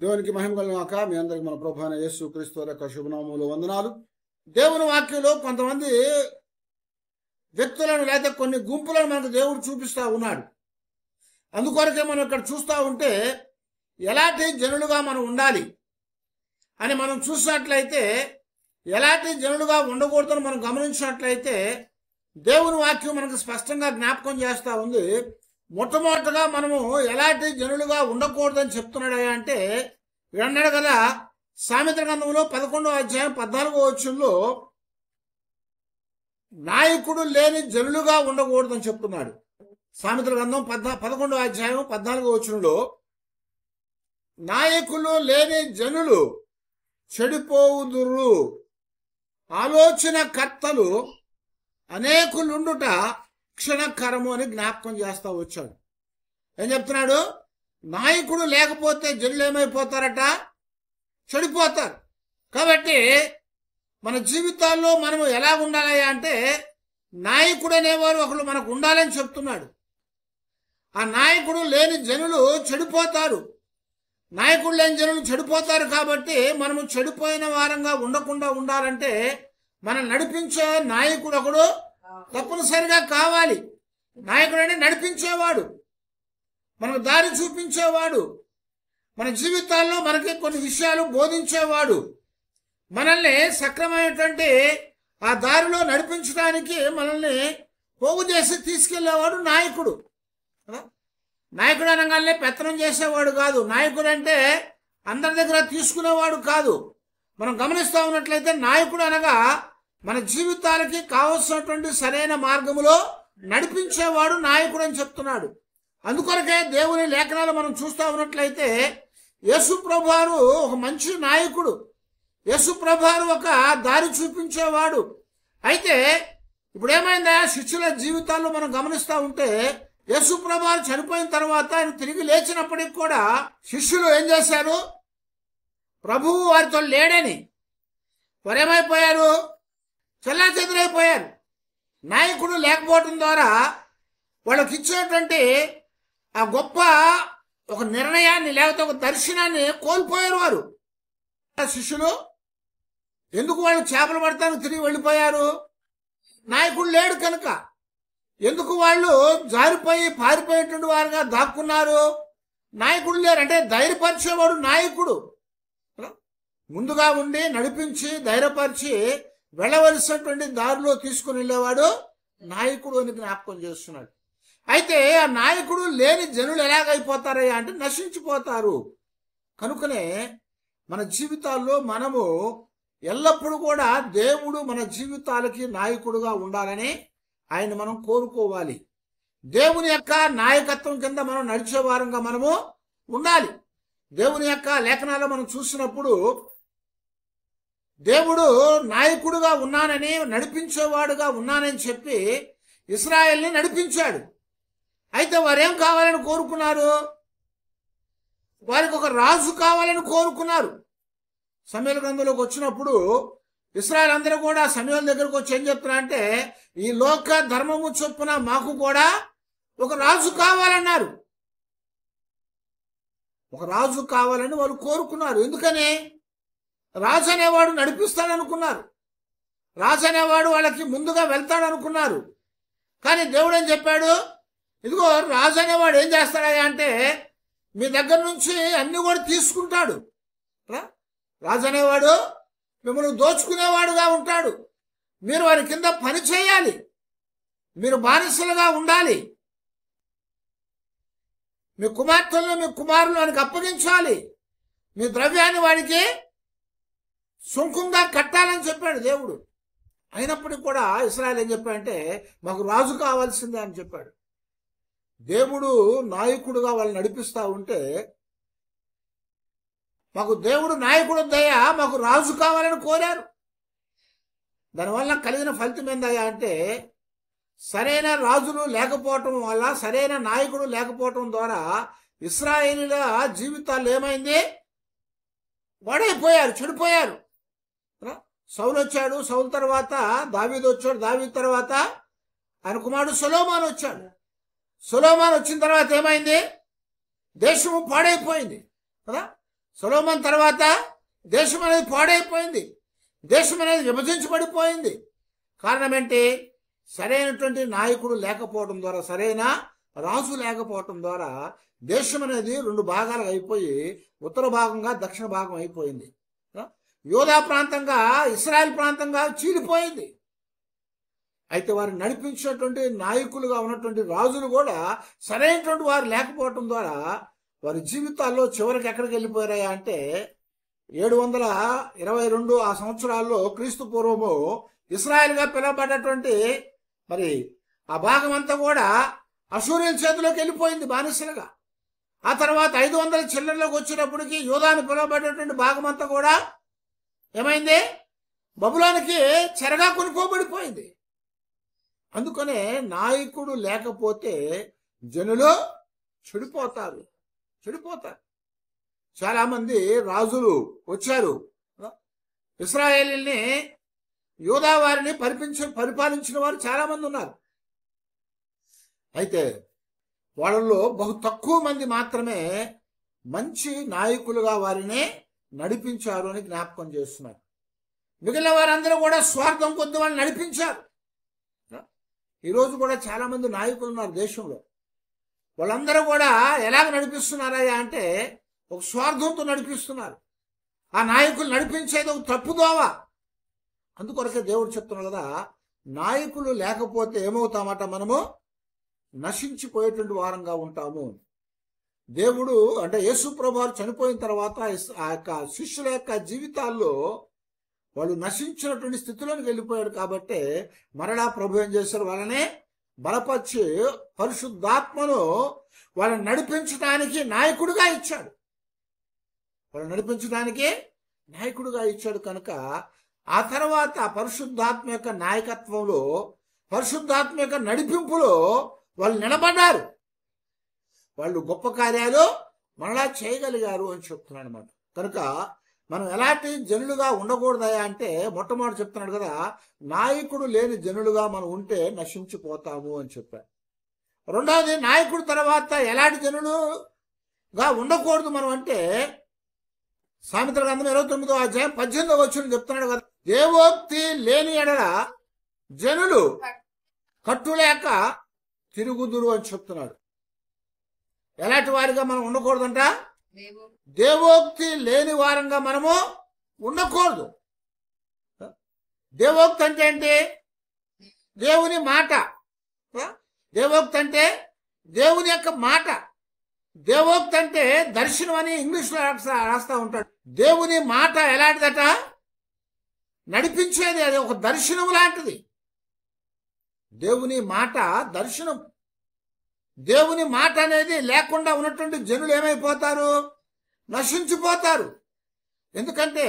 దేవునికి మహిమ కలుగాక. మీ అందరికి మన ప్రభు అయిన యేసు క్రీస్తు యొక్క శుభనామములు వందనాలు. దేవుని వాక్యంలో కొంతమంది వ్యక్తులను లేదా కొన్ని గుంపులను మనకు దేవుడు చూపిస్తూ ఉన్నాడు. అందుకొరకే మనం ఇక్కడ చూస్తూ ఉంటే ఎలాంటి జనులుగా మనం ఉండాలి అని మనం చూసినట్లయితే, ఎలాంటి జనులుగా ఉండకూడదని మనం గమనించినట్లయితే దేవుని వాక్యం మనకు స్పష్టంగా జ్ఞాపకం చేస్తూ ఉంది. మొట్టమొదటిగా మనము ఎలాంటి జనులుగా ఉండకూడదని చెప్తున్నాడు అంటే, అన్నాడు కదా సామెతల గ్రంథంలో 11వ అధ్యాయం 14వ వచనంలో నాయకుడు లేని జనులుగా ఉండకూడదని చెప్తున్నాడు. సామెతల గ్రంథం 11వ అధ్యాయం 14వ వచనంలో నాయకులు లేని జనులు చెడిపోవుదురు, ఆలోచన కర్తలు అనేకులుండుట క్షణకరము అని జ్ఞాపకం చేస్తా వచ్చాడు. ఏం చెప్తున్నాడు? నాయకుడు లేకపోతే జనులు ఏమైపోతారట? చెడిపోతారు. కాబట్టి మన జీవితాల్లో మనము ఎలా ఉండాలి అంటే, నాయకుడు అనేవారు ఒకళ్ళు మనకు ఉండాలని చెప్తున్నాడు. ఆ నాయకుడు లేని జనులు చెడిపోతారు. నాయకుడు లేని జనులు చెడిపోతారు. కాబట్టి మనము చెడిపోయిన వారంగా ఉండకుండా ఉండాలంటే మనం నడిపించే నాయకుడు ఒకడు తప్పనిసరిగా కావాలి. నాయకుడు అంటే నడిపించేవాడు, మనకు దారి చూపించేవాడు, మన జీవితాల్లో మనకి కొన్ని విషయాలు బోధించేవాడు, మనల్ని సక్రమైనటువంటి ఆ దారిలో నడిపించడానికి మనల్ని పోగు చేసి తీసుకెళ్లేవాడు నాయకుడు. నాయకుడు అనగానే పెత్తనం చేసేవాడు కాదు. నాయకుడు అంటే అందరి దగ్గర తీసుకునేవాడు కాదు. మనం గమనిస్తూ ఉన్నట్లయితే నాయకుడు అనగా మన జీవితాలకి కావలసినటువంటి సరైన మార్గములో నడిపించేవాడు నాయకుడు అని చెప్తున్నాడు. అందుకొరకే దేవుని లేఖనాలు మనం చూస్తూ ఉన్నట్లయితే యేసు ప్రభువారు ఒక మంచి నాయకుడు, యేసు ప్రభువారు ఒక దారి చూపించేవాడు. అయితే ఇప్పుడు ఏమైందా, శిష్యుల జీవితాల్లో మనం గమనిస్తూ ఉంటే యేసు ప్రభువారు చనిపోయిన తర్వాత ఆయన తిరిగి లేచినప్పటికి కూడా శిష్యులు ఏం చేశారు? ప్రభువు వారితో లేడని వారు ఏమైపోయారు? చెల్లాచెదురైపోయారు. నాయకుడు లేకపోవడం ద్వారా వాళ్ళకి ఇచ్చేటువంటి ఆ గొప్ప ఒక నిర్ణయాన్ని లేకపోతే ఒక దర్శనాన్ని కోల్పోయారు వారు. శిష్యులు ఎందుకు వాళ్ళు చేపలు పడతానికి తిరిగి వెళ్ళిపోయారు? నాయకుడు లేడు కనుక. ఎందుకు వాళ్ళు జారిపోయి పారిపోయేటువంటి వారుగా దాక్కున్నారు? నాయకుడు లేరు. అంటే ధైర్యపరిచేవాడు నాయకుడు. ముందుగా ఉండి నడిపించి ధైర్యపరిచి వెళ్ళవలసినటువంటి దారిలో తీసుకుని వెళ్ళేవాడు నాయకుడు అని జ్ఞాపకం చేస్తున్నాడు. అయితే ఆ నాయకుడు లేని జనులు ఎలాగైపోతారయ్యా అంటే నశించిపోతారు. కనుకనే మన జీవితాల్లో మనము ఎల్లప్పుడూ కూడా దేవుడు మన జీవితాలకి నాయకుడుగా ఉండాలని ఆయన మనం కోరుకోవాలి. దేవుని యొక్క నాయకత్వం కింద మనం నడిచే వారంగా మనము ఉండాలి. దేవుని యొక్క లేఖనాల్లో మనం చూసినప్పుడు దేవుడు నాయకుడుగా ఉన్నానని, నడిపించేవాడుగా ఉన్నానని చెప్పి ఇశ్రాయేల్ని నడిపించాడు. అయితే వారేం కావాలని కోరుకున్నారు? వారికి ఒక రాజు కావాలని కోరుకున్నారు. సమూయేలు గ్రంథంలోకి వచ్చినప్పుడు ఇశ్రాయేల్ అందరూ కూడా సమూయేలు దగ్గరకు వచ్చి ఏం చెప్తున్నా అంటే, ఈ లోక ధర్మము చొప్పున మాకు కూడా ఒక రాజు కావాలన్నారు. ఒక రాజు కావాలని వాళ్ళు కోరుకున్నారు. ఎందుకని? రాజు అనేవాడు నడిపిస్తాడనుకున్నారు, రాజు అనేవాడు వాళ్ళకి ముందుగా వెళ్తాడనుకున్నారు. కానీ దేవుడు ఏం చెప్పాడు? ఇదిగో రాజు అనేవాడు ఏం చేస్తాడా అంటే మీ దగ్గర నుంచి అన్ని కూడా తీసుకుంటాడు. రాజు అనేవాడు మిమ్మల్ని దోచుకునేవాడుగా ఉంటాడు. మీరు వారి కింద పని చేయాలి, మీరు బానిసలుగా ఉండాలి, మీ కుమార్తెలను మీ కుమారులు వానికి అప్పగించాలి, మీ ద్రవ్యాన్ని వాడికి సుంకంగా కట్టాలని చెప్పాడు దేవుడు. అయినప్పటికీ కూడా ఇశ్రాయేలు ఏం చెప్పాడంటే మాకు రాజు కావాల్సిందే అని చెప్పాడు. దేవుడు నాయకుడుగా వాళ్ళు నడిపిస్తూ ఉంటే, మాకు దేవుడు నాయకుడు దయా, మాకు రాజు కావాలని కోరారు. దానివల్ల కలిగిన ఫలితం ఏందయ్యా అంటే, సరైన రాజులు లేకపోవటం వల్ల, సరైన నాయకుడు లేకపోవటం ద్వారా ఇశ్రాయేలీల జీవితాలు ఏమైంది? వాడైపోయారు, చెడిపోయారు. సౌలు వచ్చాడు, సౌలు తర్వాత దావీదు వచ్చాడు, దావీదు తర్వాత ఆయన కుమారుడు సొలొమోను వచ్చాడు. సొలొమోను వచ్చిన తర్వాత ఏమైంది? దేశము పాడైపోయింది కదా. సొలొమోను తర్వాత దేశం అనేది పాడైపోయింది, దేశం అనేది విభజించబడిపోయింది. కారణం ఏంటి? సరైనటువంటి నాయకుడు లేకపోవడం ద్వారా, సరైన రాజు లేకపోవటం ద్వారా దేశం అనేది 2 భాగాలు అయిపోయి ఉత్తర భాగంగా దక్షిణ భాగం అయిపోయింది. యోధా ప్రాంతంగా ఇశ్రాయేల్ ప్రాంతంగా చీలిపోయింది. అయితే వారు నడిపించేటువంటి నాయకులుగా ఉన్నటువంటి రాజులు కూడా సరైనటువంటి వారు లేకపోవటం ద్వారా వారి జీవితాల్లో చివరికి ఎక్కడికి వెళ్ళిపోయారా అంటే 722 ఆ సంవత్సరాల్లో క్రీస్తు పూర్వము ఇశ్రాయేల్గా పిలువబడ్డటువంటి మరి ఆ భాగం అంతా కూడా అశూరియల చేతిలోకి వెళ్ళిపోయింది బానిసలుగా. ఆ తర్వాత 500 చిల్లరలోకి వచ్చినప్పటికీ యూదాను పిలువబడ్డటువంటి భాగం అంతా కూడా ఏమైంది? బబులోనికి చెరగా కొనుక్కోబడిపోయింది. అందుకనే నాయకుడు లేకపోతే జనులు చెడిపోతారు. చాలా మంది రాజులు వచ్చారు, ఇశ్రాయేలుని యూదా వారిని పరిపాలించిన వారు చాలా మంది ఉన్నారు. అయితే వాళ్ళల్లో బహు తక్కువ మంది మాత్రమే మంచి నాయకులుగా వారిని నడిపించారు అని జ్ఞాపకం చేస్తున్నారు. మిగిలిన వారందరూ కూడా స్వార్థం కొద్ది వాళ్ళు నడిపించారు. ఈరోజు కూడా చాలా మంది నాయకులు ఉన్నారు దేశంలో. వాళ్ళందరూ కూడా ఎలాగ నడిపిస్తున్నారా అంటే ఒక స్వార్థంతో నడిపిస్తున్నారు. ఆ నాయకులు నడిపించేది ఒక తప్పుదోవ. అందుకొరకే దేవుడు చెప్తున్నాడు కదా, నాయకులు లేకపోతే ఏమవుతామట? మనము నశించిపోయేటువంటి వారంగా ఉంటాము. దేవుడు అంటే యేసు ప్రభువు చనిపోయిన తర్వాత ఆ యొక్క శిష్యుల యొక్క జీవితాల్లో వాళ్ళు నశించినటువంటి స్థితిలోకి వెళ్ళిపోయాడు. కాబట్టి మరలా ప్రభు ఏం చేశారు? వాళ్ళని బలపరిచి పరిశుద్ధాత్మను వాళ్ళని నడిపించడానికి నాయకుడిగా ఇచ్చాడు. కనుక ఆ తర్వాత పరిశుద్ధాత్మ యొక్క నాయకత్వంలో, పరిశుద్ధాత్మ యొక్క నడిపింపులో వాళ్ళు నిలబడ్డారు. వాళ్ళు గొప్ప కార్యాలు మరలా చేయగలిగారు అని చెప్తున్నాడు అన్నమాట. కనుక మనం ఎలాంటి జనులుగా ఉండకూడదయా అంటే మొట్టమొదటి చెప్తున్నాడు కదా, నాయకుడు లేని జనులుగా మనం ఉంటే నశించిపోతాము అని చెప్పారు. రెండవది, నాయకుడు తర్వాత ఎలాంటి జనులుగా ఉండకూడదు మనం అంటే సామెతల గ్రంథం 29వ అధ్యాయం 18వ వచనం చెప్తున్నాడు కదా, దేవోక్తి లేని ఎడల జనులు కట్టులేక తిరుగుదురు అని చెప్తున్నాడు. ఎలాంటి వారిగా మనం ఉండకూడదంట? దేవోక్తి లేని వారంగా మనము ఉండకూడదు. దేవోక్తి అంటే ఏంటి? దేవుని మాట. దేవోక్తి అంటే దేవుని యొక్క మాట. దేవోక్తి అంటే దర్శనం అని ఇంగ్లీష్లో రాస్తా ఉంటాడు. దేవుని మాట ఎలాంటిదట? నడిపించేది. అది ఒక దర్శనం లాంటిది. దేవుని మాట దర్శనం. దేవుని మాట అనేది లేకుండా ఉన్నటువంటి జనులు ఏమైపోతారు? నశించిపోతారు. ఎందుకంటే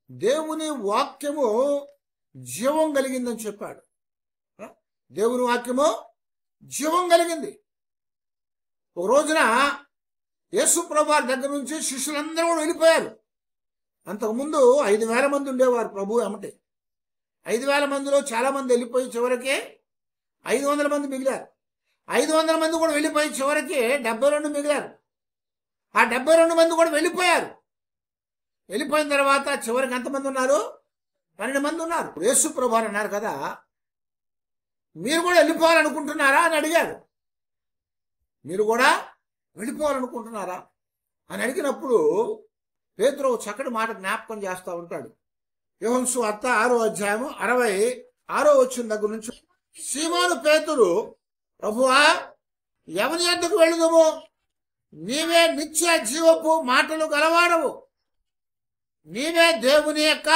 దేవుని వాక్యము జీవం కలిగిందని చెప్పాడు. దేవుని వాక్యము జీవం కలిగింది. ఒక రోజున యేసు ప్రభువు దగ్గర నుంచి శిష్యులందరూ కూడా వెళ్ళిపోయారు. అంతకుముందు 5,000 మంది ఉండేవారు ప్రభు ఎమ్మటి. 5,000 మందిలో చాలా మంది వెళ్ళిపోయి చివరికి 500 మంది మిగిలారు. 500 మంది కూడా వెళ్ళిపోయి చివరికి 72 మిగిలారు. ఆ 72 మంది కూడా వెళ్ళిపోయారు. వెళ్ళిపోయిన తర్వాత చివరికి ఎంతమంది ఉన్నారు? 12 మంది ఉన్నారు. యేసు ప్రభువు అన్నారు కదా, మీరు కూడా వెళ్ళిపోవాలనుకుంటున్నారా అని అడిగారు. మీరు కూడా వెళ్ళిపోవాలనుకుంటున్నారా అని అడిగినప్పుడు పేతురు చక్కటి మాట జ్ఞాపకం చేస్తూ ఉంటాడు. యోహాను సువార్త 6వ అధ్యాయము 66వ వచనం దగ్గర నుంచి, సీమోను పేతురు, ప్రభువా ఎవని యొద్దకు వెళుదుము? నీవే నిత్య జీవపు మాటలు గలవాడవు, నీవే దేవుని యొక్క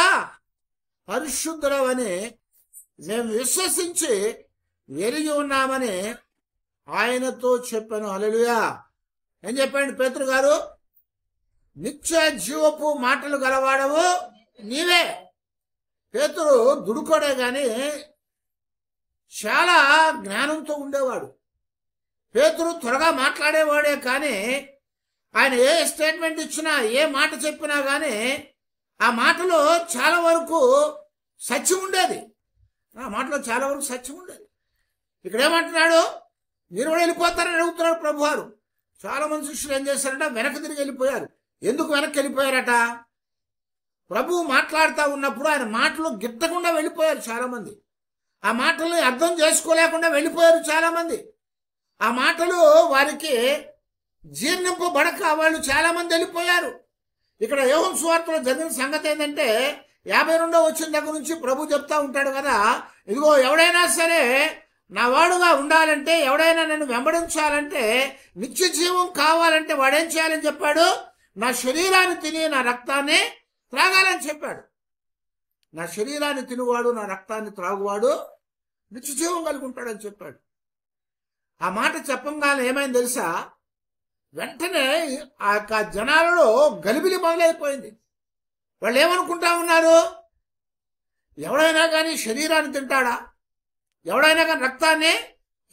పరిశుద్ధుడవని మేము విశ్వసించి ఎరిగి ఉన్నామని ఆయనతో చెప్పాను. హల్లెలూయా. ఏం చెప్పండి పేతురు గారు? నిత్య జీవపు మాటలు గలవాడవు నీవే. పేతురు దుడుకోడే గాని చాలా జ్ఞానంతో ఉండేవాడు. పేతురు త్వరగా మాట్లాడేవాడే కానీ ఆయన ఏ స్టేట్మెంట్ ఇచ్చినా, ఏ మాట చెప్పినా కానీ ఆ మాటలో చాలా వరకు సత్యం ఉండేది. ఇక్కడ ఏమంటున్నాడు? మీరు కూడా వెళ్ళిపోతారని అడుగుతున్నాడు ప్రభువారు. చాలా మంది శిష్యులు ఏం చేశారంటే వెనక్కి తిరిగి వెళ్ళిపోయారు. ఎందుకు వెనక్కి వెళ్ళిపోయారట? ప్రభువు మాట్లాడుతూ ఉన్నప్పుడు ఆయన మాటలు గిట్టకుండా వెళ్ళిపోయారు చాలామంది. ఆ మాటల్ని అర్థం చేసుకోలేకుండా వెళ్ళిపోయారు చాలామంది. ఆ మాటలు వారికి జీర్ణింపబడక వాళ్ళు చాలామంది వెళ్ళిపోయారు. ఇక్కడ యోహాను సువార్తలో జరిగిన సంగతి ఏంటంటే 52వ వచనం దగ్గర నుంచి ప్రభు చెప్తా ఉంటాడు కదా, ఇదిగో ఎవడైనా సరే నా వాడుగా ఉండాలంటే, ఎవడైనా నన్ను వెంబడించాలంటే, నిత్య జీవం కావాలంటే వాడేం చేయాలని చెప్పాడు? నా శరీరాన్ని తిని నా రక్తాన్ని త్రాగాలని చెప్పాడు. నా శరీరాన్ని తినువాడు నా రక్తాన్ని త్రాగువాడు నిత్య జీవం కలిగి ఉంటాడని చెప్పాడు. ఆ మాట చెప్పంగానే ఏమైంది తెలుసా? వెంటనే ఆ యొక్క జనాలలో గలిబిలి మొదలైపోయింది. వాళ్ళు ఏమనుకుంటా ఉన్నారు? ఎవడైనా కానీ శరీరాన్ని తింటాడా? ఎవడైనా కానీ రక్తాన్ని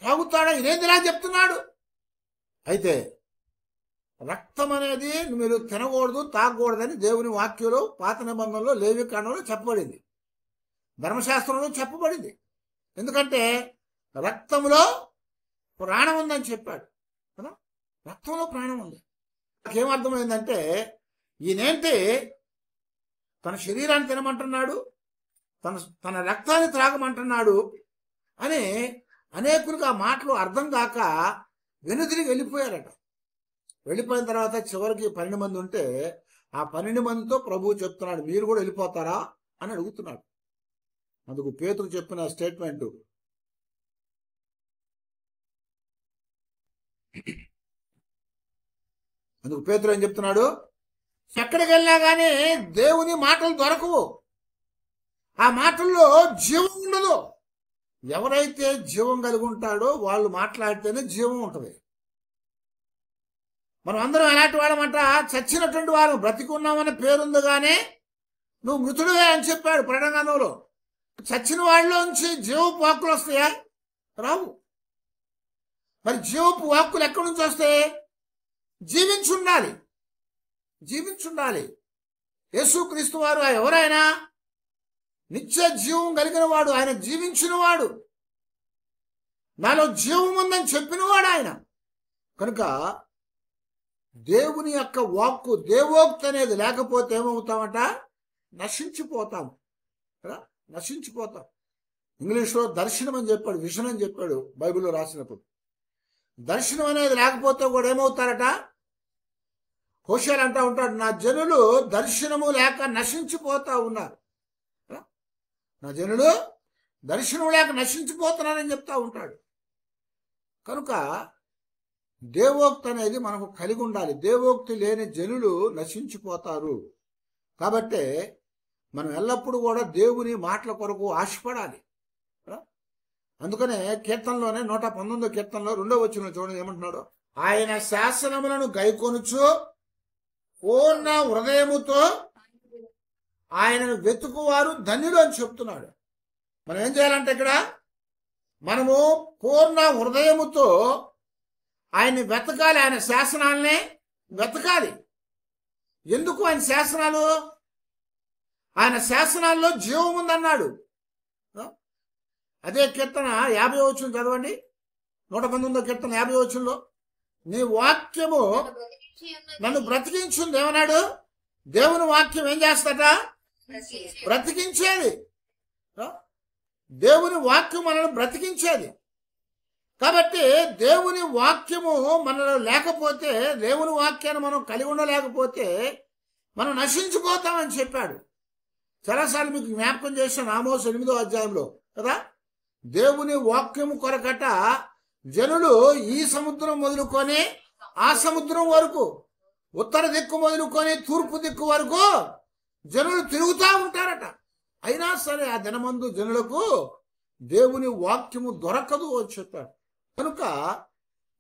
తాగుతాడా? ఇదేందిలా చెప్తున్నాడు? అయితే రక్తం అనేది మీరు తినకూడదు, తాగకూడదని దేవుని వాక్యంలో పాత నిబంధనలో లేవికాండంలో చెప్పబడింది, ధర్మశాస్త్రంలో చెప్పబడింది. ఎందుకంటే రక్తంలో ప్రాణం ఉందని చెప్పాడు కదా, రక్తంలో ప్రాణం ఉంది. నాకేమర్థమైందంటే ఈయనేంటి తన శరీరాన్ని తినమంటున్నాడు, తన రక్తాన్ని త్రాగమంటున్నాడు అని అనేకులకు ఆ మాటలు అర్థం కాక వెనుదిరిగి వెళ్ళిపోయారట. వెళ్ళిపోయిన తర్వాత చివరికి 12 మంది ఉంటే ఆ 12 మందితో ప్రభువు చెప్తున్నాడు, మీరు కూడా వెళ్ళిపోతారా అని అడుగుతున్నాడు. అందుకు పేతురు చెప్పిన స్టేట్మెంటు, అందుకు పేతురు ఏం చెప్తున్నాడు? ఎక్కడికి వెళ్ళినా కానీ దేవుని మాటలు దొరకవు, ఆ మాటల్లో జీవం ఉండదు. ఎవరైతే జీవం కలిగి ఉంటాడో వాళ్ళు మాట్లాడితేనే జీవం ఉంటుంది. మనం అందరం ఎలాంటి వాళ్ళమంట? చచ్చినటువంటి వారు, బ్రతికున్నామని పేరుంది కానీ నువ్వు మృతుడువే అని చెప్పాడు ప్రకటనలో. చచ్చిన వాళ్ళలోంచి జీవపు వాక్కులు వస్తాయా? రావు. మరి జీవపు వాక్కులు ఎక్కడి నుంచి వస్తాయి? జీవించుండాలి, జీవించుండాలి. యేసుక్రీస్తు వారు ఎవరైనా నిత్య జీవం కలిగిన వాడు, ఆయన జీవించిన వాడు, నాలో జీవం ఉందని చెప్పినవాడు ఆయన. కనుక దేవుని యొక్క వాక్కు, దేవోక్తి అనేది లేకపోతే ఏమవుతామట? నశించిపోతాం కదా, నశించిపోతాం. ఇంగ్లీష్లో దర్శనం అని చెప్పాడు, విజన్ అని చెప్పాడు బైబిల్లో రాసినప్పుడు. దర్శనం అనేది లేకపోతే కూడా ఏమవుతారట? హోషేలు అంటా ఉంటాడు, నా జనులు దర్శనము లేక నశించిపోతా ఉన్నారు. నా జనులు దర్శనం లేక నశించిపోతున్నారని చెప్తా ఉంటాడు. కనుక దేవోక్తి అనేది మనకు కలిగి ఉండాలి. దేవోక్తి లేని జనులు నశించిపోతారు. కాబట్టి మనం ఎల్లప్పుడూ కూడా దేవుని మాటల కొరకు ఆశపడాలి. అందుకనే కీర్తనలోనే 119వ కీర్తనలో 2వ వచనం చూడండి ఏమంటున్నాడు? ఆయన శాసనములను గైకొనుచు పూర్ణ హృదయముతో ఆయనను వెతుకువారు ధన్యులు అని చెప్తున్నాడు. మనం ఏం చేయాలంటే ఇక్కడ మనము పూర్ణ హృదయముతో ఆయన్ని వెతకాలి, ఆయన శాసనాలనే వెతకాలి. ఎందుకు ఆయన శాసనాలు? ఆయన శాసనాల్లో జీవం ఉందన్నాడు. అదే కీర్తన 50వ వచనం చదవండి, 119వ కీర్తన 50వ వచనంలో, నీ వాక్యము నన్ను బ్రతికించుంది ఏమన్నాడు? దేవుని వాక్యం ఏం చేస్తాట? బ్రతికించేది. దేవుని వాక్యం మనల్ని బ్రతికించేది. కాబట్టి దేవుని వాక్యము మనలో లేకపోతే, దేవుని వాక్యాన్ని మనం కలిగి ఉండలేకపోతే మనం నశించిపోతామని చెప్పాడు. చాలాసార్లు మీకు జ్ఞాపకం చేశాను ఆమోస్ 8వ అధ్యాయంలో కదా, దేవుని వాక్యము కొరకట జనులు ఈ సముద్రం మొదలుకొని ఆ సముద్రం వరకు, ఉత్తర దిక్కు మొదలుకొని తూర్పు దిక్కు వరకు జనులు తిరుగుతూ ఉంటారట. అయినా సరే ఆ దినమందు జనులకు దేవుని వాక్యము దొరకదు అని చెప్పాడు. కనుక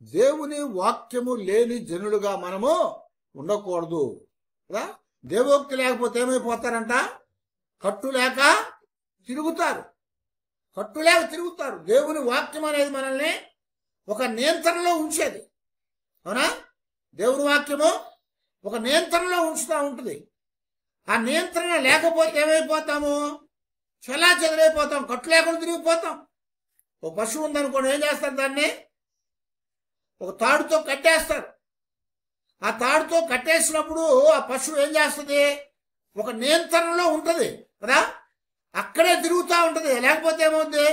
దేవుని వాక్యము లేని జనులుగా మనము ఉండకూడదు కదా. దేవోక్తి లేకపోతే ఏమైపోతారంట? కట్టు లేక తిరుగుతారు, కట్టు లేక తిరుగుతారు. దేవుని వాక్యం అనేది మనల్ని ఒక నియంత్రణలో ఉంచేది, అవునా? దేవుని వాక్యము ఒక నియంత్రణలో ఉంచుతూ ఉంటుంది. ఆ నియంత్రణ లేకపోతే ఏమైపోతాము? చెల్లా చెదరైపోతాం, కట్టు లేకుండా తిరిగిపోతాం. ఒక పశువు ఉందనుకోండి, ఏం చేస్తారు? దాన్ని ఒక తాడుతో కట్టేస్తారు. ఆ తాడుతో కట్టేసినప్పుడు ఆ పశువు ఏం చేస్తుంది? ఒక నియంత్రణలో ఉంటుంది కదా, అక్కడే తిరుగుతూ ఉంటుంది. లేకపోతే ఏమవుతుంది?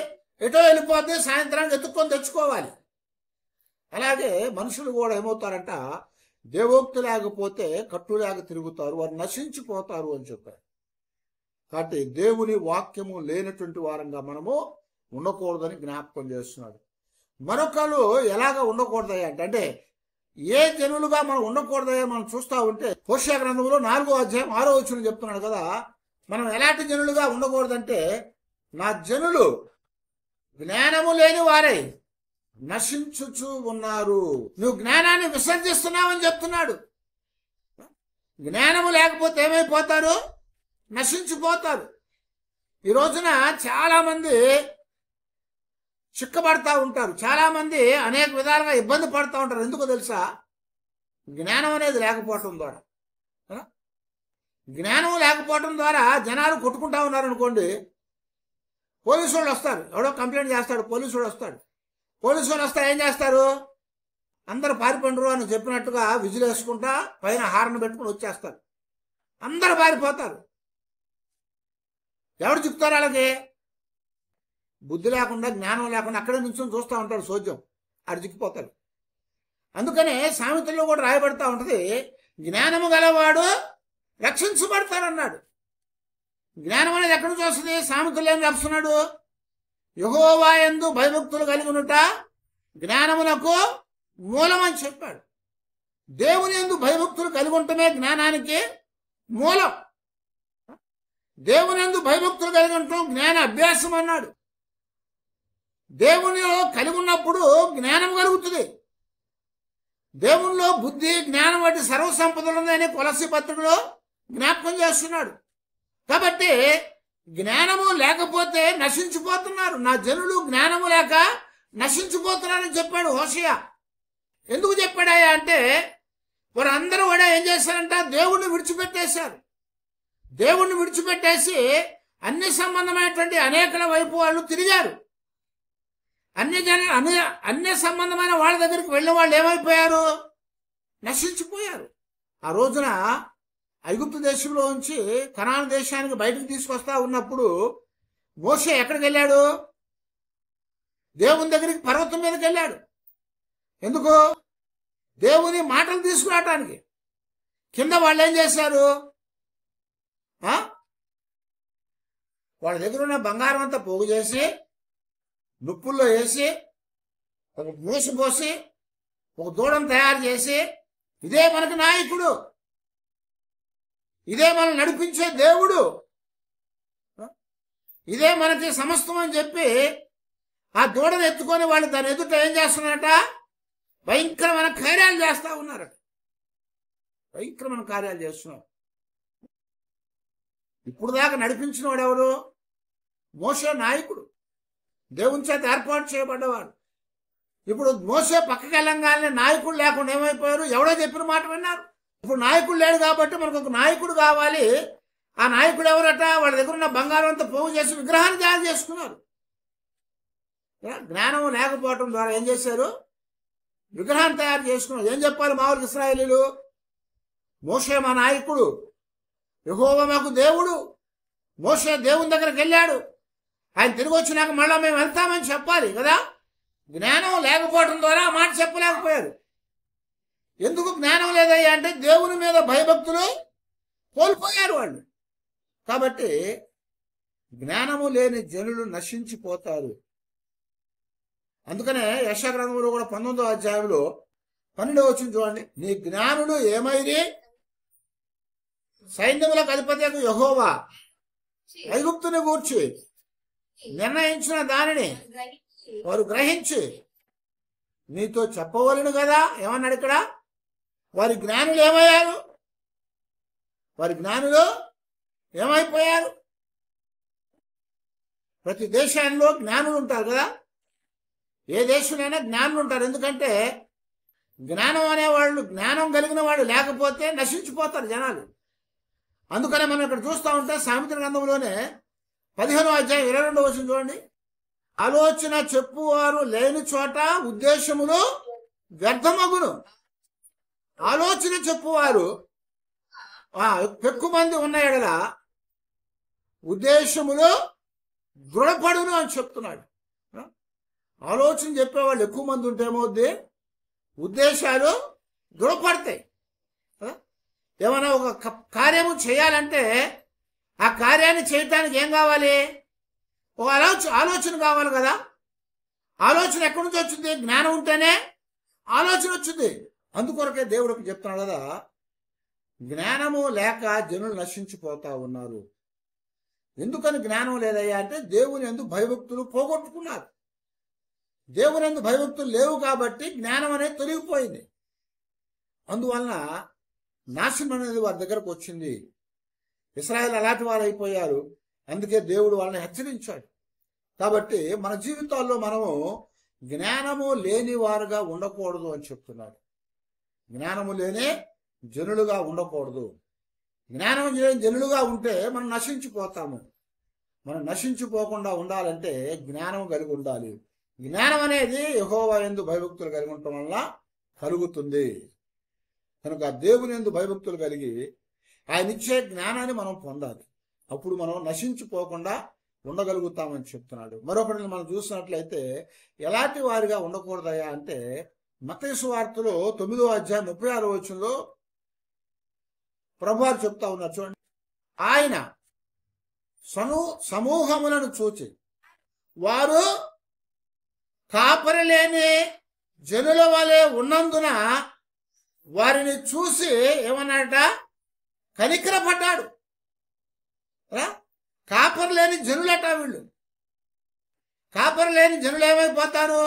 ఎటో వెళ్ళిపోద్ది, సాయంత్రానికి ఎత్తుక్కొని తెచ్చుకోవాలి. అలాగే మనుషులు కూడా ఏమవుతారంట, దేవోక్తి లేకపోతే కట్టులేక తిరుగుతారు, వారు నశించిపోతారు అని చెప్పారు. కాబట్టి దేవుని వాక్యము లేనటువంటి వారంగా మనము ఉండకూడదని జ్ఞాపకం చేస్తున్నాడు. మరొకరు ఎలాగ ఉండకూడదయ్యా అంటే ఏ జనులుగా మనం ఉండకూడదయ్యా మనం చూస్తూ ఉంటే హోషేయ గ్రంథంలో 4వ అధ్యాయం 6వ వచనం చెప్తున్నాడు కదా, మనం ఎలాంటి జనులుగా ఉండకూడదంటే, నా జనులు జ్ఞానము లేని వారై నశించుచు ఉన్నారు. నువ్వు జ్ఞానాన్ని విసర్జిస్తున్నావని చెప్తున్నాడు. జ్ఞానము లేకపోతే ఏమైపోతారు? నశించిపోతారు. ఈ రోజున చాలా మంది చిక్కబడతా ఉంటారు, చాలా మంది అనేక విధాలుగా ఇబ్బంది పడుతూ ఉంటారు. ఎందుకో తెలుసా? జ్ఞానం అనేది లేకపోవటం ద్వారా. జ్ఞానం లేకపోవటం ద్వారా జనాలు కొట్టుకుంటా ఉన్నారు అనుకోండి, పోలీసు వాళ్ళు వస్తారు, ఎవడో కంప్లైంట్ చేస్తాడు, పోలీసు వాళ్ళు వస్తాడు. పోలీసు వాళ్ళు వస్తే ఏం చేస్తారు? అందరు పారిపోండ్రు అని చెప్పినట్టుగా విజిల్ వేసుకుంటా పైన హారన్ పెట్టుకుని వచ్చేస్తారు. అందరు పారిపోతారు. ఎవరు చిక్కుతారు? వాళ్ళకి బుద్ధి లేకుండా, జ్ఞానం లేకుండా అక్కడే నుంచి చూస్తూ ఉంటాడు సోద్యం, ఆడు చిక్కిపోతాడు. అందుకనే సామెతల్లో కూడా రాయబడతా ఉంటుంది, జ్ఞానము గలవాడు రక్షించబడతాడన్నాడు. జ్ఞానం అనేది ఎక్కడి నుంచి వస్తుంది? సామెతలు ఏం చెప్తున్నాడు? యెహోవా యందు భయభక్తులు కలిగి ఉండుట జ్ఞానమునకు మూలం అని చెప్పాడు. దేవుని యందు భయభక్తులు కలిగి ఉండటమే జ్ఞానానికి మూలం. దేవుని యందు భయభక్తులు కలిగి ఉండటం జ్ఞాన అభ్యాసం అన్నాడు. దేవునిలో కలిగి ఉన్నప్పుడు జ్ఞానం కలుగుతుంది. దేవునిలో బుద్ధి, జ్ఞానం వంటి సర్వసంపదలు ఉన్నాయని కొలస్సీ పత్రికలో జ్ఞాపకం చేస్తున్నాడు. కాబట్టి జ్ఞానము లేకపోతే నశించిపోతున్నారు. నా జనులు జ్ఞానము లేక నశించిపోతున్నారని చెప్పాడు హోషేయ. ఎందుకు చెప్పాడాయా అంటే, వారందరూ కూడా ఏం చేశారంట? దేవుణ్ణి విడిచిపెట్టేశారు. దేవుణ్ణి విడిచిపెట్టేసి అన్ని సంబంధమైనటువంటి అనేకల వైపు వాళ్ళు తిరిగారు. అన్య సంబంధమైన వాళ్ళ దగ్గరికి వెళ్ళిన వాళ్ళు ఏమైపోయారు? నశించిపోయారు. ఆ రోజున ఐగుప్తు దేశంలో నుంచి కనాను దేశానికి బయటకు తీసుకొస్తా ఉన్నప్పుడు మోషే ఎక్కడికి వెళ్ళాడు? దేవుని దగ్గరికి పర్వతం మీదకి వెళ్ళాడు. ఎందుకు? దేవుని మాటలు తీసుకురావటానికి. కింద వాళ్ళు ఏం చేశారు? వాళ్ళ దగ్గర ఉన్న బంగారం అంతా పోగు చేసి నుప్పుల్లో వేసి ఒక మూసి పోసి ఒక దూడం తయారు చేసి, ఇదే మనకు నాయకుడు, ఇదే మనం నడిపించే దేవుడు, ఇదే మనకి సమస్తం అని చెప్పి ఆ దూడను ఎత్తుకొని వాళ్ళు దాని ఎదుట ఏం చేస్తున్నారట? భయంకరమైన కార్యాలు చేస్తూ ఉన్నారట. భయంకరమైన కార్యాలు చేస్తున్నారు. ఇప్పుడు దాకా నడిపించిన వాడు ఎవరు? మోషే నాయకుడు, దేవుని చేత ఏర్పాటు చేయబడ్డవాడు. ఇప్పుడు మోషే పక్కకి వెళ్ళంగానే నాయకుడు లేకుండా ఏమైపోయారు? ఎవడో చెప్పిన మాట విన్నారు. ఇప్పుడు నాయకుడు లేడు కాబట్టి మనకు ఒక నాయకుడు కావాలి. ఆ నాయకుడు ఎవరట? వాళ్ళ దగ్గర ఉన్న బంగారం అంతా పోగు చేసి విగ్రహాన్ని తయారు చేసుకున్నారు. జ్ఞానం లేకపోవటం ద్వారా ఏం చేశారు? విగ్రహాన్ని తయారు చేసుకున్నారు. ఏం చెప్పాలి మామూలు ఇశ్రాయేలీలు? మోషే మా నాయకుడు, యెహోవా మాకు దేవుడు. మోషే దేవుని దగ్గరికి వెళ్ళాడు, ఆయన తిరిగి వచ్చినాక మళ్ళీ మేము వెళ్తామని చెప్పాలి కదా. జ్ఞానం లేకపోవడం ద్వారా ఆ మాట చెప్పలేకపోయారు. ఎందుకు జ్ఞానం లేదయ్యా అంటే దేవుని మీద భయభక్తులు కోల్పోయారు వాళ్ళు. కాబట్టి జ్ఞానము లేని జనులు నశించిపోతారు. అందుకనే యెషయా గ్రంథంలో కూడా 19వ అధ్యాయంలో 12వ వచనం చూడండి, నీ జ్ఞానులు ఏమైరి? సైన్యములకు అధిపతియగు యెహోవా ఐగుప్తుని గూర్చి నిర్ణయించిన దానిని వారు గ్రహించి నీతో చెప్పవలను కదా. ఏమన్నాడు ఇక్కడ? వారి జ్ఞానులు ఏమయ్యారు? వారి జ్ఞానులు ఏమైపోయారు? ప్రతి దేశాల్లో జ్ఞానులు ఉంటారు కదా, ఏ దేశంలోనైనా జ్ఞానులు ఉంటారు. ఎందుకంటే జ్ఞానం అనేవాళ్ళు, జ్ఞానం కలిగిన వాళ్ళు లేకపోతే నశించిపోతారు జనాలు. అందుకనే మనం ఇక్కడ చూస్తూ ఉంటే సామెతల గ్రంథంలోనే 15వ అధ్యాయం 22వ వచనం చూడండి, ఆలోచన చెప్పువారు లేని చోట ఉద్దేశములు వ్యర్థమగును. ఆలోచన చెప్పువారు ఎక్కువ మంది ఉన్న ఎడల ఉద్దేశములు దృఢపడును అని చెప్తున్నాడు. ఆలోచన చెప్పేవాళ్ళు ఎక్కువ మంది ఉంటే ఏమవుద్ది? ఉద్దేశాలు దృఢపడతాయి. ఏమైనా ఒక కార్యము చేయాలంటే ఆ కార్యాన్ని చేయటానికి ఏం కావాలి? ఒక ఆలోచన కావాలి కదా. ఆలోచన ఎక్కడి నుంచి వచ్చింది? జ్ఞానం ఉంటేనే ఆలోచన వచ్చింది. అందుకొరకే దేవుడికి చెప్తున్నాడు కదా, జ్ఞానము లేక జనులు నశించిపోతా ఉన్నారు. ఎందుకని జ్ఞానం లేదయ్యా అంటే దేవుని యందు భయభక్తులు పోగొట్టుకున్నారు. దేవుని యందు భయభక్తులు లేవు కాబట్టి జ్ఞానం అనేది తొలగిపోయింది. అందువలన నాశనం అనేది వారి దగ్గరకు వచ్చింది. ఇశ్రాయేలు అలాంటి వారు అయిపోయారు. అందుకే దేవుడు వాళ్ళని హెచ్చరించాడు. కాబట్టి మన జీవితాల్లో మనము జ్ఞానము లేని వారుగా ఉండకూడదు అని చెప్తున్నాడు. జ్ఞానము లేని జనులుగా ఉండకూడదు. జ్ఞానం లేని జనులుగా ఉంటే మనం నశించిపోతాము. మనం నశించిపోకుండా ఉండాలంటే జ్ఞానం కలిగి ఉండాలి. జ్ఞానం అనేది యెహోవా యందు భయభక్తులు కలిగి ఉండటం వల్ల కలుగుతుంది. కనుక దేవుని యందు భయభక్తులు కలిగి ఆయన ఇచ్చే జ్ఞానాన్ని మనం పొందాలి. అప్పుడు మనం నశించిపోకుండా ఉండగలుగుతామని చెప్తున్నాడు. మరొకటి మనం చూసినట్లయితే ఎలాంటి వారిగా ఉండకూడదయా అంటే మత్తయి సువార్తలో 9వ అధ్యాయం 36వ వచనంలో ప్రభువారు చెప్తా ఉన్నారు చూడండి. ఆయన సమూహములను చూచి వారు కాపరి లేని జనుల వలె ఉన్నందున వారిని చూసి ఏమన్నాడట? కనికరపడ్డాడు. కాపరి లేని జనులట వీళ్ళు. కాపరి లేని జనులు ఏమైపోతారు?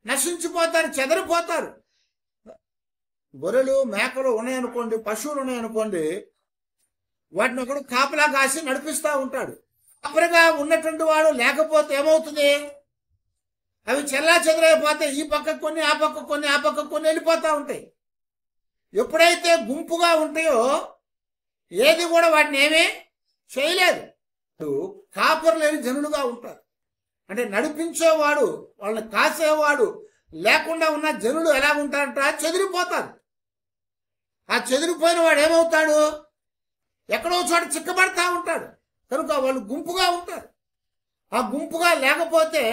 నశించిపోతారు, చెదరిపోతారు. గొర్రెలు మేకలు ఉన్నాయనుకోండి, పశువులు ఉన్నాయనుకోండి, వాటిని ఒకడు కాపలా కాసి నడిపిస్తూ ఉంటాడు. కాపరిగా ఉన్నటువంటి వాడు లేకపోతే ఏమవుతుంది? అవి చెల్లా చెదరైపోతాయి. ఈ పక్క కొన్ని, ఆ పక్క కొన్ని, ఆ పక్క కొన్ని వెళ్ళిపోతూ ఉంటాయి. ఎప్పుడైతే గుంపుగా ఉంటాయో ఏది కూడా వాటిని ఏమీ చేయలేదు. కాపరు లేని జనులుగా ఉంటారు. అంటే నడిపించేవాడు, వాళ్ళని కాసేవాడు లేకుండా ఉన్న జనులు ఎలా ఉంటారంట? చెదిరిపోతారు. ఆ చెదిరిపోయిన వాడు ఏమవుతాడు? ఎక్కడో చోట చిక్కబడతా ఉంటాడు. కనుక వాళ్ళు గుంపుగా ఉంటారు. ఆ గుంపుగా లేకపోతే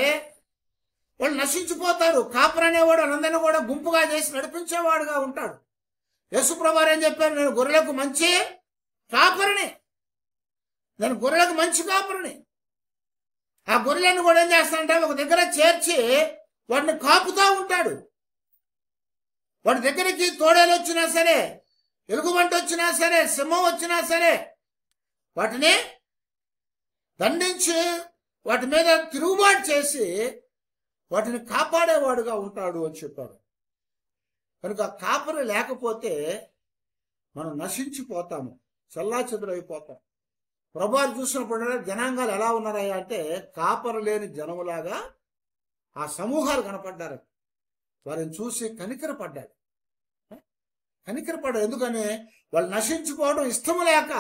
వాళ్ళు నశించిపోతారు. కాపరు అనేవాడు వాళ్ళందరినీ కూడా గుంపుగా చేసి నడిపించేవాడుగా ఉంటాడు. యేసుప్రభువారు ఏం చెప్పారు? నేను గొర్రెలకు మంచి కాపరిని, నేను గొర్రెలకు మంచి కాపరిని. ఆ గొర్రెలను కూడా ఏం చేస్తానంటే ఒక దగ్గర చేర్చి వాటిని కాపుతా ఉంటాడు. వాడి దగ్గరికి తోడేలు వచ్చినా సరే, ఎలుగుబంటి వచ్చినా సరే, సింహం వచ్చినా సరే వాటిని దండించి వాటి మీద తిరుగుబాటు చేసి వాటిని కాపాడేవాడుగా ఉంటాడు అని చెప్పారు. కనుక కాపరి లేకపోతే మనం నశించిపోతాము, చెల్లాచెదురైపోతాం. ప్రభువారు చూసినప్పుడు జనాంగాలు ఎలా ఉన్నారయ్యా అంటే కాపరు లేని జనములాగా ఆ సమూహాలు కనపడ్డారు. వారిని చూసి కనికరపడ్డాడు. ఎందుకని వాళ్ళు నశించుకోవడం ఇష్టము లేక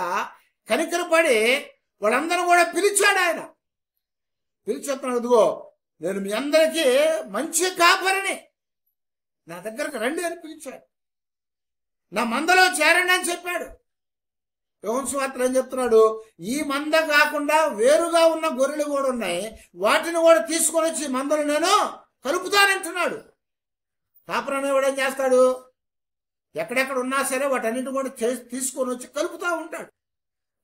కనికరపడి వాళ్ళందరూ కూడా పిలిచాడు. ఆయన పిలిచేస్తున్నాడు, ఇదిగో నేను మీ అందరికీ మంచి కాపరిని, నా దగ్గరకు రండి అని పిలిచాడు. నా మందలో చేరండి అని చెప్పాడు. యోహాను సువార్తలో ఏం చెప్తున్నాడు? ఈ మంద కాకుండా వేరుగా ఉన్న గొర్రెలు కూడా ఉన్నాయి, వాటిని కూడా తీసుకొని వచ్చి మందలు నేను కలుపుతానంటున్నాడు. కాపరి అనేవాడు ఏం చేస్తాడు? ఎక్కడెక్కడ ఉన్నా సరే వాటన్నిటి కూడా తీసుకొని వచ్చి కలుపుతూ ఉంటాడు.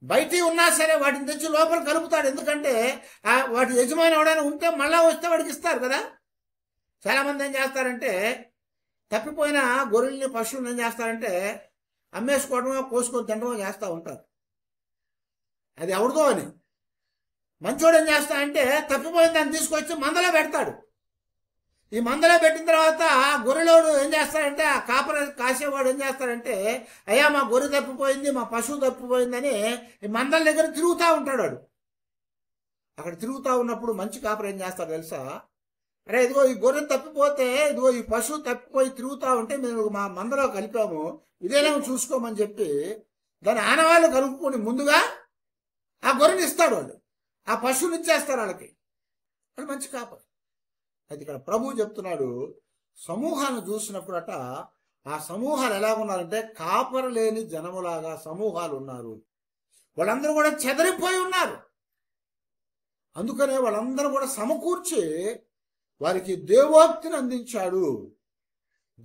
బయట ఉన్నా సరే వాటిని తెచ్చి లోపల కలుపుతాడు. ఎందుకంటే వాటి యజమాని ఎవడైనా ఉంటే మళ్ళా వస్తే వాడికి ఇస్తారు కదా. చాలామంది ఏం చేస్తారంటే తప్పిపోయిన గొర్రెల్ని, పశువులను ఏం చేస్తారంటే అమ్మేసుకోవడమో కోసుకొని తినడమో చేస్తూ ఉంటారు. అది ఎవరిదో అని. మంచోడు ఏం చేస్తాడంటే తప్పిపోయిన దాన్ని తీసుకొచ్చి మందలో పెడతాడు. ఈ మందలో పెట్టిన తర్వాత గొర్రెలోడు ఏం చేస్తాడంటే ఆ కాపర కాసేవాడు ఏం చేస్తాడంటే అయ్యా మా గొర్రె తప్పిపోయింది, మా పశువు తప్పిపోయిందని ఈ మందల దగ్గర తిరుగుతూ ఉంటాడు. వాడు అక్కడ తిరుగుతూ ఉన్నప్పుడు మంచి కాపర ఏం చేస్తాడు తెలుసా? అరే ఇదిగో ఈ గొర్రె తప్పిపోతే, ఇదిగో ఈ పశువు తప్పిపోయి తిరుగుతూ ఉంటే మేము మా మందలో కలిపాము, ఇదేనేమో చూసుకోమని చెప్పి దాని ఆనవాళ్ళు కలుపుకొని ముందుగా ఆ గొర్రెని ఇస్తాడు. వాళ్ళు ఆ పశువుని ఇచ్చేస్తారు వాళ్ళకి. అది మంచి కాపరి. అది ఇక్కడ ప్రభువు చెప్తున్నాడు, సమూహాన్ని చూసినప్పుడట ఆ సమూహాలు ఎలా ఉన్నారంటే కాపరి లేని జనములాగా సమూహాలు ఉన్నారు. వాళ్ళందరూ కూడా చెదరిపోయి ఉన్నారు. అందుకనే వాళ్ళందరూ కూడా సమకూర్చి వారికి దేవోక్తిని అందించాడు,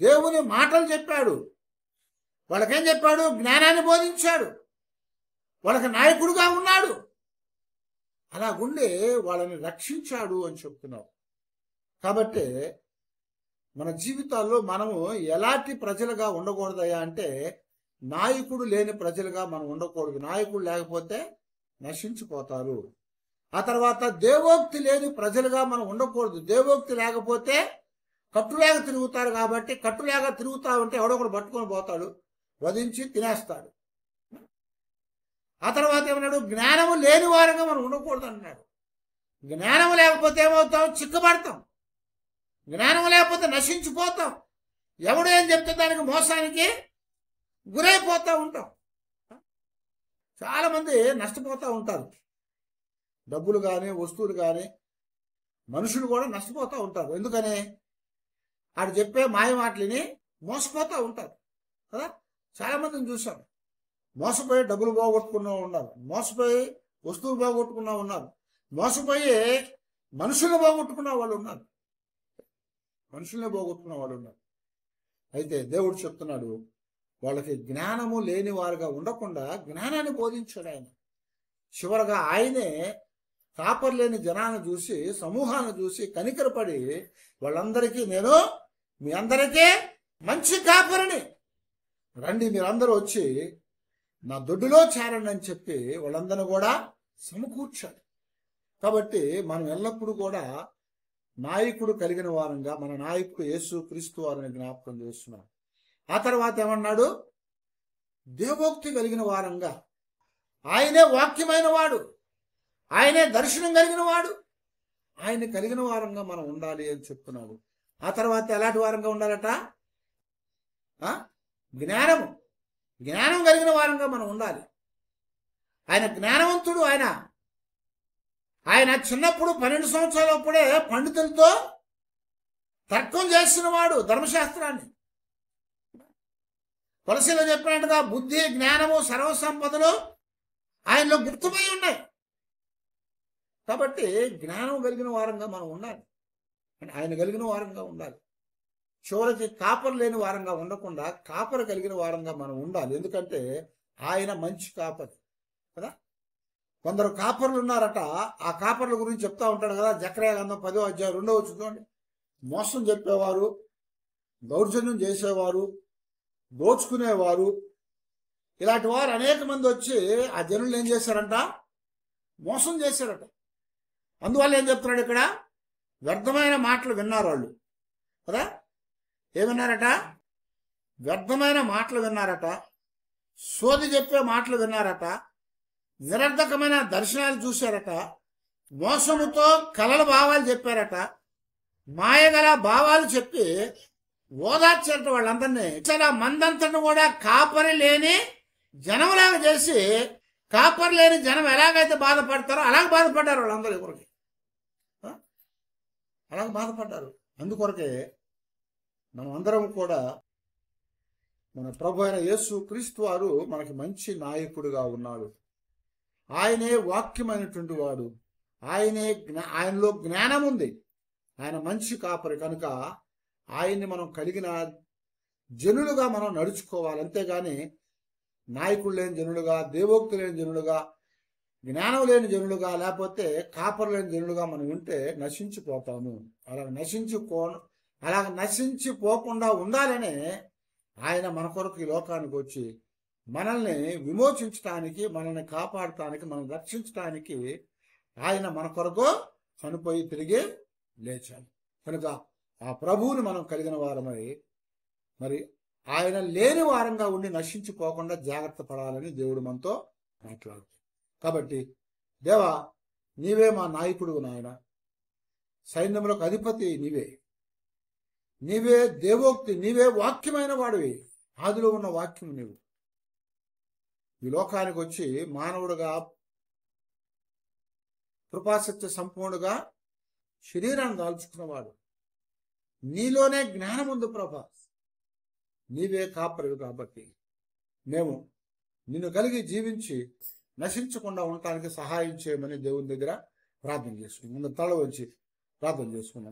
దేవుని మాటలు చెప్పాడు. వాళ్ళకేం చెప్పాడు? జ్ఞానాన్ని బోధించాడు. వాళ్ళకి నాయకుడుగా ఉన్నాడు. అలాగుండి వాళ్ళని రక్షించాడు అని చెప్తున్నాడు. కాబట్టి మన జీవితాల్లో మనము ఎలాంటి ప్రజలుగా ఉండకూడదయ్యా అంటే నాయకుడు లేని ప్రజలుగా మనం ఉండకూడదు. నాయకుడు లేకపోతే నశించిపోతారు. ఆ తర్వాత దేవోక్తి లేని ప్రజలుగా మనం ఉండకూడదు. దేవోక్తి లేకపోతే కట్టులేక తిరుగుతారు. కాబట్టి కట్టులేక తిరుగుతా ఉంటే ఎవడొకడు పట్టుకొని పోతాడు, వధించి తినేస్తాడు. ఆ తర్వాత ఏమన్నాడు? జ్ఞానము లేని వారంగా మనం ఉండకూడదు అన్నాడు. జ్ఞానము లేకపోతే ఏమవుతాం? చిక్కబడతాం. జ్ఞానం లేకపోతే నశించిపోతాం. ఎవడు ఏం చెప్తే దానికి మోసానికి గురైపోతూ ఉంటాం. చాలామంది నష్టపోతూ ఉంటారు. డబ్బులు కానీ వస్తువులు కానీ మనుషులు కూడా నష్టపోతూ ఉంటారు. ఎందుకని? ఆడు చెప్పే మాయ మాటలని మోసపోతూ ఉంటారు కదా. చాలామందిని చూసాం. మోసపోయి డబ్బులు పోగొట్టుకున్న ఉన్నారు, మోసపోయి వస్తువులు పోగొట్టుకున్న ఉన్నారు, మోసపోయి మనుషులు పోగొట్టుకున్న వాళ్ళు ఉన్నారు, మనుషుల్ని పోగొట్టుకున్న వాళ్ళు ఉన్నారు. అయితే దేవుడు చెప్తున్నాడు, వాళ్ళకి జ్ఞానము లేని వారుగా ఉండకుండా జ్ఞానాన్ని బోధించాడు ఆయన. చివరగా ఆయనే కాపరి లేని జనాన్ని చూసి, సమూహాన్ని చూసి కనికరపడి వాళ్ళందరికీ నేను మీ అందరికీ మంచి కాపరిని, రండి మీరందరూ వచ్చి నా దొడ్డులో చేరండి అని చెప్పి వాళ్ళందరినీ కూడా సమకూర్చాడు. కాబట్టి మనం ఎల్లప్పుడూ కూడా నాయకుడు కలిగిన వారంగా, మన నాయకుడు యేసు క్రీస్తు వారిని జ్ఞాపకం చేస్తున్నాం. ఆ తర్వాత ఏమన్నాడు? దేవోక్తి కలిగిన వారంగా, ఆయనే వాక్యమైన వాడు, ఆయనే దర్శనం కలిగిన వాడు, ఆయన కలిగిన వారంగా మనం ఉండాలి అని చెప్తున్నాడు. ఆ తర్వాత ఎలాంటి వారంగా ఉండాలట? జ్ఞానం కలిగిన వారంగా మనం ఉండాలి. ఆయన జ్ఞానవంతుడు. ఆయన చిన్నప్పుడు 12 సంవత్సరాలప్పుడే పండితులతో తర్కం చేసిన వాడు ధర్మశాస్త్రాన్ని. కొలసీలో చెప్పినట్టుగా బుద్ధి, జ్ఞానము, సర్వసంపదలు ఆయనలో గుర్తుమై ఉన్నాయి. కాబట్టి జ్ఞానం కలిగిన వారంగా మనం ఉండాలి, ఆయన కలిగిన వారంగా ఉండాలి. చివరికి కాపరి లేని వారంగా ఉండకుండా కాపరి కలిగిన వారంగా మనం ఉండాలి. ఎందుకంటే ఆయన మంచి కాపరి కదా. కొందరు కాపర్లు ఉన్నారట. ఆ కాపర్ల గురించి చెప్తా ఉంటాడు కదా. జకర్యా గ్రంథం 10వ అధ్యాయం 2వ వచనం చూడండి. మోసం చెప్పేవారు, దౌర్జన్యం చేసేవారు, దోచుకునేవారు, ఇలాంటి వారు అనేక మంది వచ్చి ఆ జనులు ఏం చేశారంట? మోసం చేశారట. అందువల్ల ఏం చెప్తున్నాడు ఇక్కడ? వ్యర్థమైన మాటలు విన్నారు వాళ్ళు కదా. ఏమన్నారట? వ్యర్థమైన మాటలు విన్నారట, సోది చెప్పే మాటలు విన్నారట, నిరర్ధకమైన దర్శనాలు చూశారట, మోసముతో కలల భావాలు చెప్పారట, మాయగల భావాలు చెప్పి ఓదార్చారట వాళ్ళందరినీ. చాలా మందంతను కూడా కాపరి లేని జనంలాగా చేసి, కాపరి లేని జనం ఎలాగైతే బాధపడతారో అలాగే బాధపడ్డారు వాళ్ళందరూ. ఎవరికి అలాగే బాధపడ్డారు. అందుకొరకే మనం అందరం కూడా మన ప్రభు అయిన యేసు క్రీస్తు వారు మనకి మంచి నాయకుడుగా ఉన్నాడు. ఆయనే వాక్యమైనటువంటి వాడు, ఆయనలో జ్ఞానం ఉంది, ఆయన మంచి కాపరి. కనుక ఆయన్ని మనం కలిగిన జనులుగా మనం నడుచుకోవాలి. అంతేగాని నాయకులు లేని జనులుగా, దేవోక్తి లేని జనులుగా, జ్ఞానం లేని జనులుగా, లేకపోతే కాపరు లేని జనులుగా మనం ఉంటే నశించిపోతాము. అలాగ నశించిపోకుండా ఉండాలనే ఆయన మన కొరకు ఈ లోకానికి వచ్చి మనల్ని విమోచించడానికి, మనల్ని కాపాడటానికి, మనం రక్షించడానికి ఆయన మన కొరకు చనిపోయి తిరిగి లేచాడు. కనుక ఆ ప్రభువుని మనం కలిగిన వారమై మరి ఆయన లేని వారంగా ఉండి నశించిపోకుండా జాగ్రత్త పడాలని దేవుడు మనతో మాట్లాడుతాడు. కాబట్టి దేవా, నీవే మా నాయకుడు నాయన, సైన్యములకు అధిపతి నీవే దేవోక్తి, నీవే వాక్యమైన వాడివి, ఆదిలో ఉన్న వాక్యం నీవు. ఈ లోకానికి వచ్చి మానవుడుగా, కృపాసత్య సంపూర్ణుడుగా శరీరాన్ని దాల్చుకున్నవాడు. నీలోనే జ్ఞానం ఉంది ప్రభా. నీవే కాపరివి కాబట్టి మేము నిన్ను కలిగి జీవించి నశించకుండా ఉండటానికి సహాయం చేయమని దేవుని దగ్గర ప్రార్థన చేసుకున్నాం. ముందు తల వంచి ప్రార్థన చేసుకున్నాం.